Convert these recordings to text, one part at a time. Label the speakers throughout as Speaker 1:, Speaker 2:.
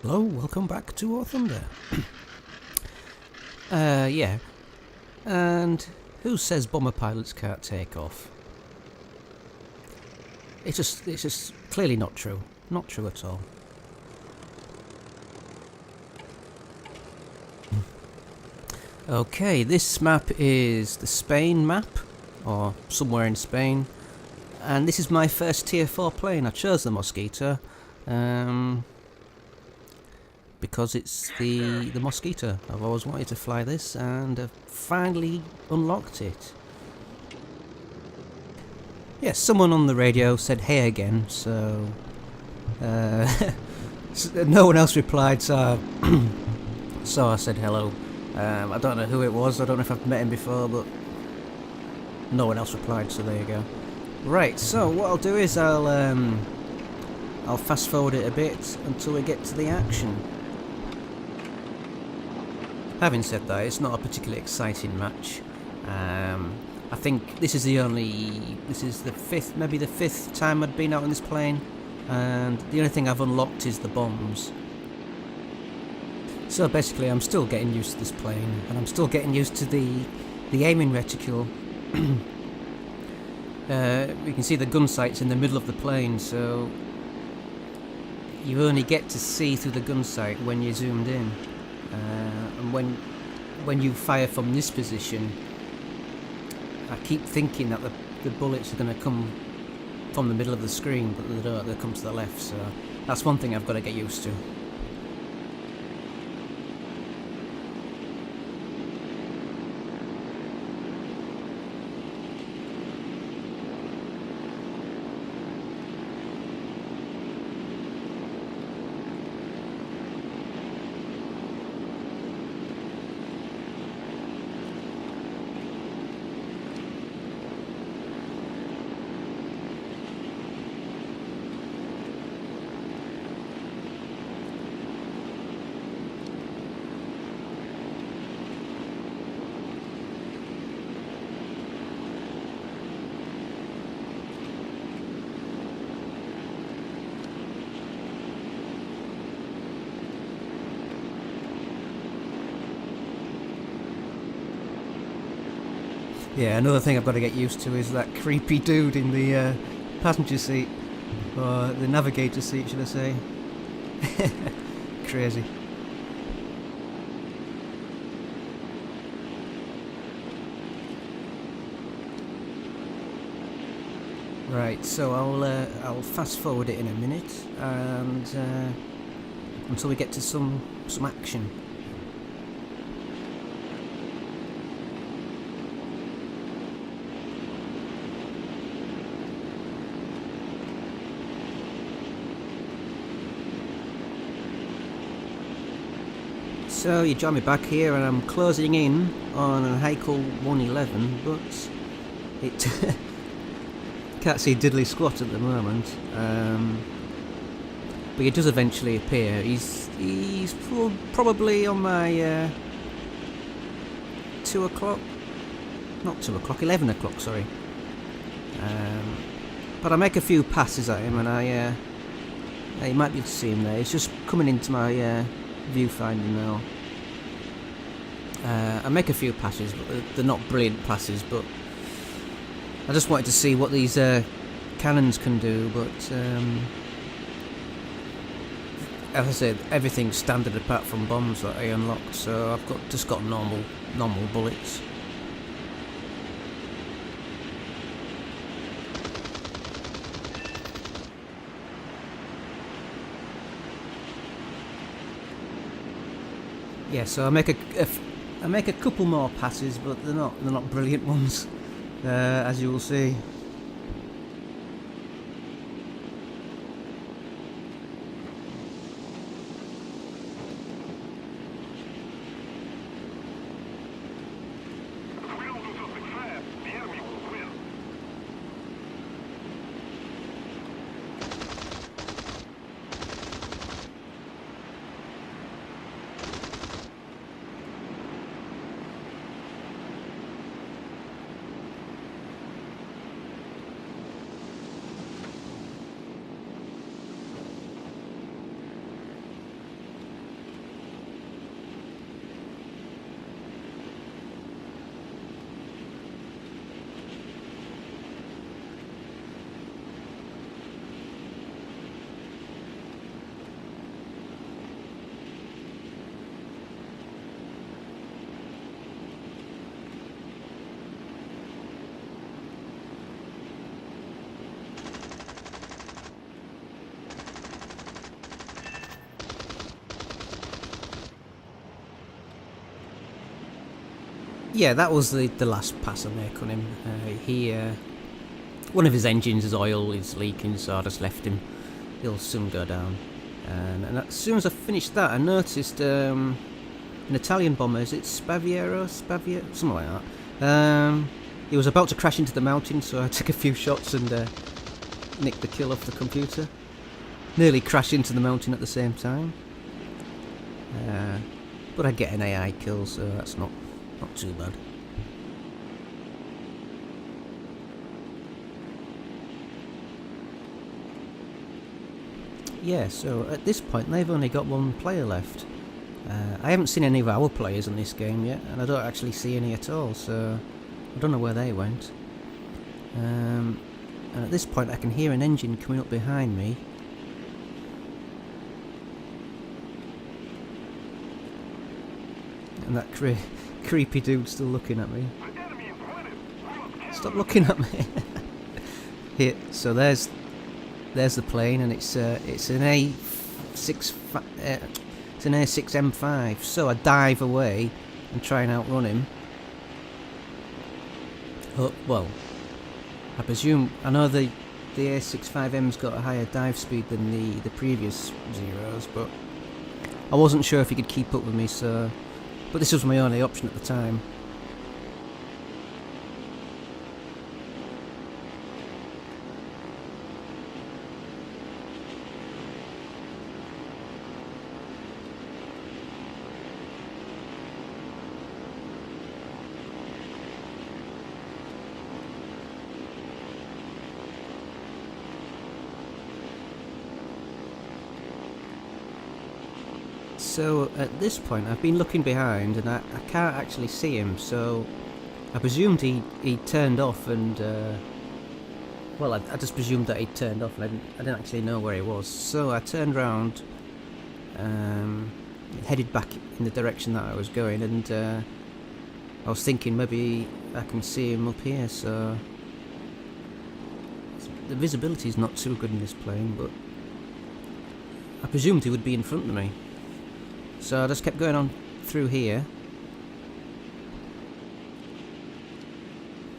Speaker 1: Hello, welcome back to War Thunder. Yeah. And who says bomber pilots can't take off? It's just clearly not true. Not true at all. Okay, this map is the Spain map, or somewhere in Spain. And this is my first tier 4 plane. I chose the Mosquito. Because it's the Mosquito. I've always wanted to fly this and I've finally unlocked it. Yes, someone on the radio said hey again, so no one else replied, so so I said hello. I don't know who it was, I don't know if I've met him before, but no one else replied, so there you go. Right, so what I'll do is I'll fast forward it a bit until we get to the action. Having said that, it's not a particularly exciting match. I think this is the fifth time I'd been out on this plane, and the only thing I've unlocked is the bombs. So basically I'm still getting used to this plane, and I'm still getting used to the aiming reticule. You can see the gun sights in the middle of the plane, so you only get to see through the gun sight when you're zoomed in. And when you fire from this position, I keep thinking that the bullets are going to come from the middle of the screen, but they don't, they come to the left, so that's one thing I've got to get used to. Yeah, another thing I've got to get used to is that creepy dude in the passenger seat, or the navigator seat, should I say. Crazy. Right, so I'll fast forward it in a minute, and until we get to some action. So you join me back here, and I'm closing in on a Heikel 111, but it can't see diddly squat at the moment. But he does eventually appear. He's probably on my 2 o'clock, not 2 o'clock, 11 o'clock, sorry. But I make a few passes at him, and you might be able to see him there. He's just coming into my viewfinder now. I make a few passes, but they're not brilliant passes, but I just wanted to see what these cannons can do, but as I said, everything's standard apart from bombs that I unlocked, so I've just got normal bullets. Yeah, so I make a couple more passes, but they're not brilliant ones, as you will see. Yeah, that was the last pass I make on him. One of his engines, his oil is leaking, so I just left him. He'll soon go down. And as soon as I finished that, I noticed an Italian bomber. Is it Spavia, something like that. He was about to crash into the mountain, so I took a few shots and nicked the kill off the computer. Nearly crashed into the mountain at the same time. But I get an AI kill, so that's not too bad. Yeah, so at this point they've only got one player left. I haven't seen any of our players in this game yet, and I don't actually see any at all, so I don't know where they went. And at this point I can hear an engine coming up behind me. And that creepy dude still looking at me. Stop looking at me. Here, so there's the plane, and it's an A6M5. So I dive away and try and outrun him. Oh, well, I presume I know the A65M's got a higher dive speed than the previous Zeros, but I wasn't sure if he could keep up with me. So, but this was my only option at the time. So at this point I've been looking behind and I can't actually see him, so I presumed he turned off and well, I just presumed that he turned off and I didn't actually know where he was. So I turned round, headed back in the direction that I was going, and I was thinking maybe I can see him up here, so the visibility is not too good in this plane, but I presumed he would be in front of me. So I just kept going on through here,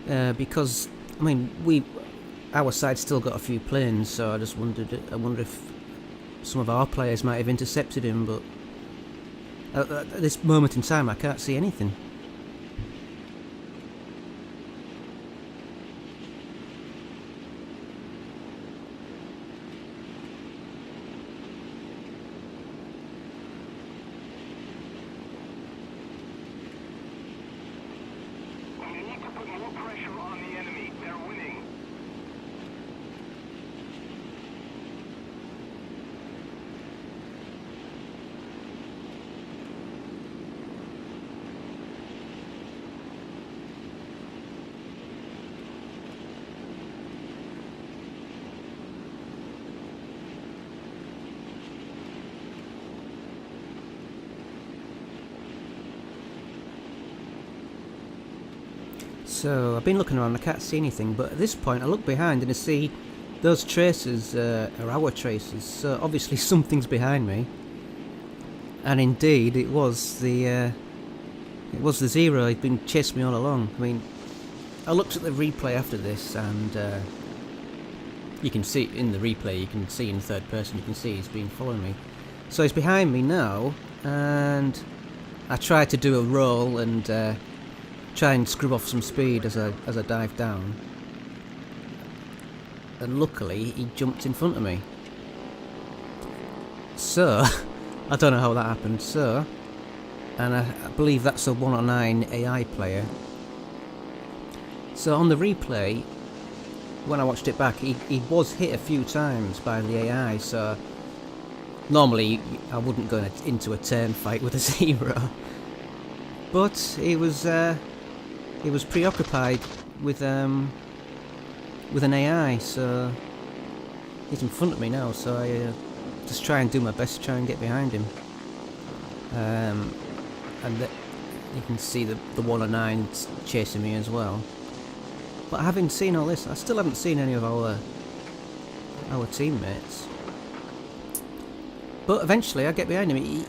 Speaker 1: because I mean our side still got a few planes, so I just wondered. I wonder if some of our players might have intercepted him, but at this moment in time I can't see anything. So I've been looking around, I can't see anything, but at this point I look behind and I see those tracers are our tracers, so obviously something's behind me. And indeed it was the Zero. He'd been chasing me all along. I mean, I looked at the replay after this, and you can see in the replay, you can see in third person, you can see he's been following me. So he's behind me now, and I tried to do a roll and try and screw off some speed as I dive down, and luckily he jumped in front of me. So I don't know how that happened. So, and I believe that's a 109 AI player. So on the replay, when I watched it back, he was hit a few times by the AI. So normally I wouldn't go into a turn fight with a Zero, but he was preoccupied with an AI, so he's in front of me now, so I just try and do my best to try and get behind him. And you can see the 109 chasing me as well. But having seen all this, I still haven't seen any of our teammates. But eventually I get behind him, he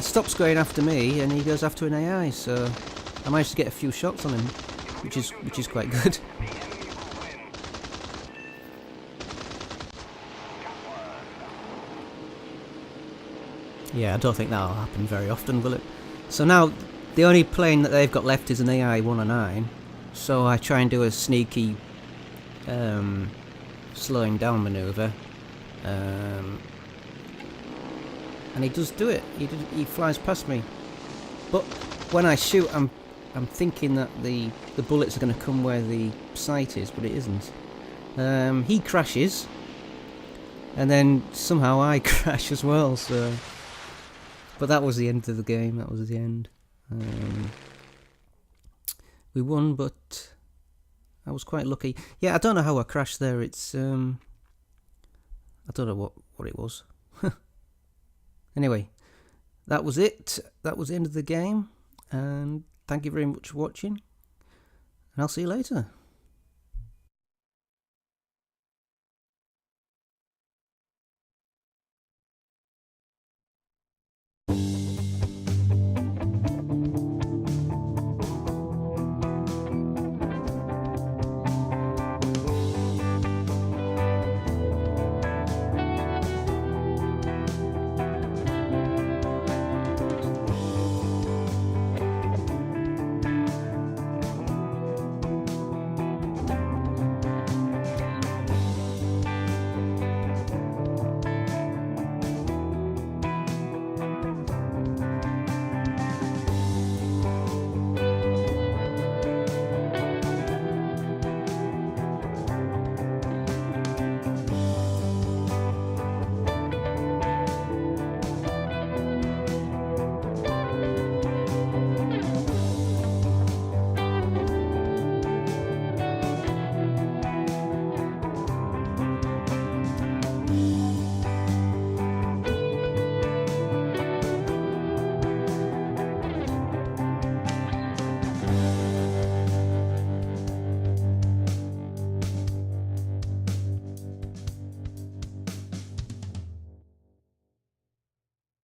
Speaker 1: stops going after me and he goes after an AI, so I managed to get a few shots on him, which is quite good. Yeah, I don't think that'll happen very often, will it? So now, the only plane that they've got left is an AI-109, so I try and do a sneaky slowing down manoeuvre, and he does do it. He flies past me, but when I shoot, I'm thinking that the bullets are going to come where the sight is, but it isn't. He crashes, and then somehow I crash as well. So, but that was the end of the game. That was the end. We won, but I was quite lucky. Yeah, I don't know how I crashed there. It's I don't know what it was. Anyway, that was it. That was the end of the game, and thank you very much for watching, and I'll see you later.